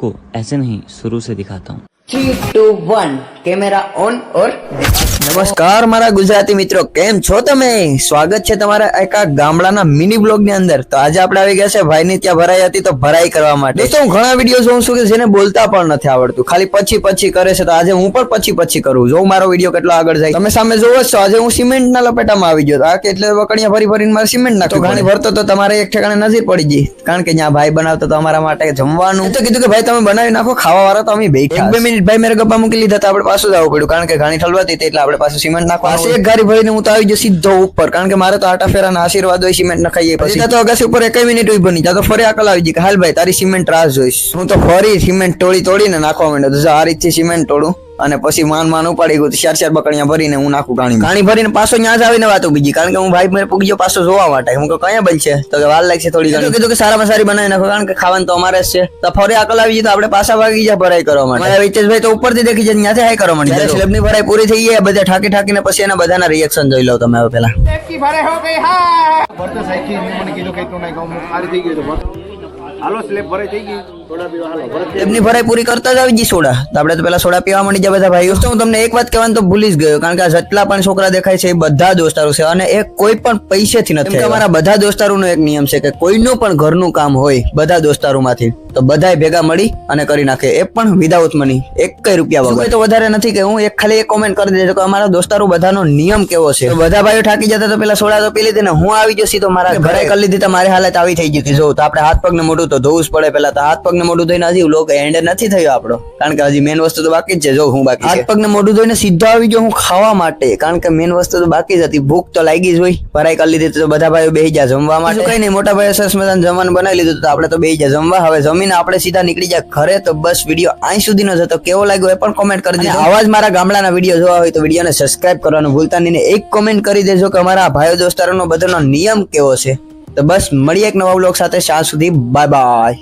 को ऐसे नहीं शुरू से दिखाता हूँ। 3, 2, 1 कैमरा ऑन और નમસ્કાર મારા ગુજરાતી મિત્રો, કેમ છો તમે? સ્વાગત છે તમારા એક આ ગામડાના મિની બ્લોગ ની અંદર. તો આજે આપણે આવી ગયા છે ભાઈની ત્યાં ભરાઈ હતી તો ભરાઈ કરવા માટે. દોસ્તો હું ઘણા વિડીયો જોઉં છું કે જેને બોલતા પણ નથી આવડતું, ખાલી પછી કરે છે. તો આજે હું પણ પછી કરું, જો મારો વિડીયો કેટલો આગળ જાય. તમે સામે જોવો છો, આજે હું સિમેન્ટ ના લપેટામાં આવી ગયો. આ કેટલે વકડિયા ભરીને મારે સિમેન્ટ નાખતો. ઘણી ભરતો તો તમારે એક ઠેકાણે નજર પડી ગઈ, કારણ કે ત્યાં ભાઈ બનાવતો તો અમારા માટે જમવાનું. તો કીધું કે ભાઈ તમે બનાવી નાખો, ખાવા વાળા તો અમે બેઠા. 1-2 મિનિટ ભાઈ મેરે ગપ્પા મૂકી લીધા તો આપણે પાછું જવું પડ્યું, કારણ કે ઘણી ઠલવાતી હતી એટલે આપણે પાછું સિમેન્ટ નાખવા. એક ગાડી ભરીને હું તો આવી ગયો સીધો ઉપર, કારણ કે મારે તો આટા ફેરાના આશીર્વાદ હોય સિમેન્ટ નખાઈએ. પછી તો અગાસી ઉપર 1 મિનિટ ઉભી બની તો ફરી અકલ આવી ગઈ કે હાલ ભાઈ તારી સિમેન્ટ રાહ જોઈશ. હું તો ફરી સિમેન્ટ તોડીને નાખવા માંડ્યો. તો આ રીતથી સિમેન્ટ તોડું અને પછી માન ઉપાડી ગયું. 4 બકડિયા ભરીને હું નાખું ગાણી ભરીને પાછો ત્યાં જ આવીને વાતો બીજી, કારણ કે હું ભાઈ મેરે પૂગી ગયો પાછો જોવા માટે. હું કયા બન છે તો કે વાર લાગશે થોડી ઘણી. કીધું કે સારામાં સારી બનાવી નાખો, કારણ કે ખાવાનું તો અમારે જ છે. તો ફરી અકલ આવી ગઈ તો આપણે પાછા ભાગી ગયા ભરાઈ કરવા માટે. મારા વિચેશભાઈ તો ઉપરથી દેખી જાય ત્યાંથી હાઈ કરવા માંડી. સ્લેબની ભરાઈ પૂરી થઈ ગઈ, બધા ઠાકીને પછી એના બધાના રિએક્શન જોઈ લો તમે હવે પેલા. સ્લેબની ભરાઈ પૂરી કરતા જ આવી ગઈ સોડા. તો આપણે તો પેલા સોડા પીવા માંડી જાય બધા ભાઈઓ. તો હું તમને એક વાત કહેવાનું તો ભૂલી જ ગયો, કારણ કે આ જેટલા પણ છોકરા દેખાય છે એ બધા દોસ્તારો છે અને એ કોઈ પણ પૈસેથી નથી. અમારા બધા દોસ્તારોનો એક નિયમ છે કે કોઈનું પણ ઘરનું કામ હોય બધા દોસ્તારોમાંથી તો બધાય ભેગા મળી અને કરી નાખે, એ પણ વિધાઉટ મની, 1 રૂપિયા વગર. તો વધારે નથી કે હું ખાલી એક કોમેન્ટ કરી દેજો કે અમારા દોસ્તારો બધાનો નિયમ કેવો છે. બધા ભાઈઓ થાકી જતા તો પેલા સોડા તો પી લીધી ને હું આવી ગયો સીધો મારા ઘરે કરી લીધી. તો મારી હાલત આવી થઈ ગઈ હતી. જો તો આપણે હાથ પગ ને મોઢું તો ધોવું જ પડે. પેલા તો હાથ પગ ને મોઢું ધોઈને હજી વ્લોગ એન્ડ નથી થયો આપણો, કારણ કે હજી મેન વસ્તુ તો બાકી જ છે. જો હું બાકી હાથ પગ ને મોઢું ધોઈને સીધો આવી ગયો હું ખાવા માટે, કારણ કે મેન વસ્તુ તો બાકી જ હતી. ભૂખ તો લાગી જ હોય. ભરાઈ કરી લીધી તો બધા ભાઈઓ બેહી ગયા જમવા માટે. કઈ નહીં, મોટા ભાઈ સરસ મજાનું જમવાનું બનાવી લીધું તો આપણે તો બેહી ગયા જમવા. હવે જમીને આપણે સીધા નીકળી ઘરે. તો બસ વિડીયો અહીં સુધીનો જ હતો. કેવો લાગ્યો એ પણ કોમેન્ટ કરી દેજો. આવા જ મારા ગામડાના વિડીયો જોવા હોય તો વિડીયોને સબસ્ક્રાઇબ કરવાનું ભૂલતા નહીં. એક કોમેન્ટ કરી દેજો કે અમારા ભાઈઓ દોસ્તારોનો બધાનો નિયમ કેવો છે. તો બસ મળીએ એક નવા વ્લોગ સાથે. ત્યાં સુધી બાય બાય.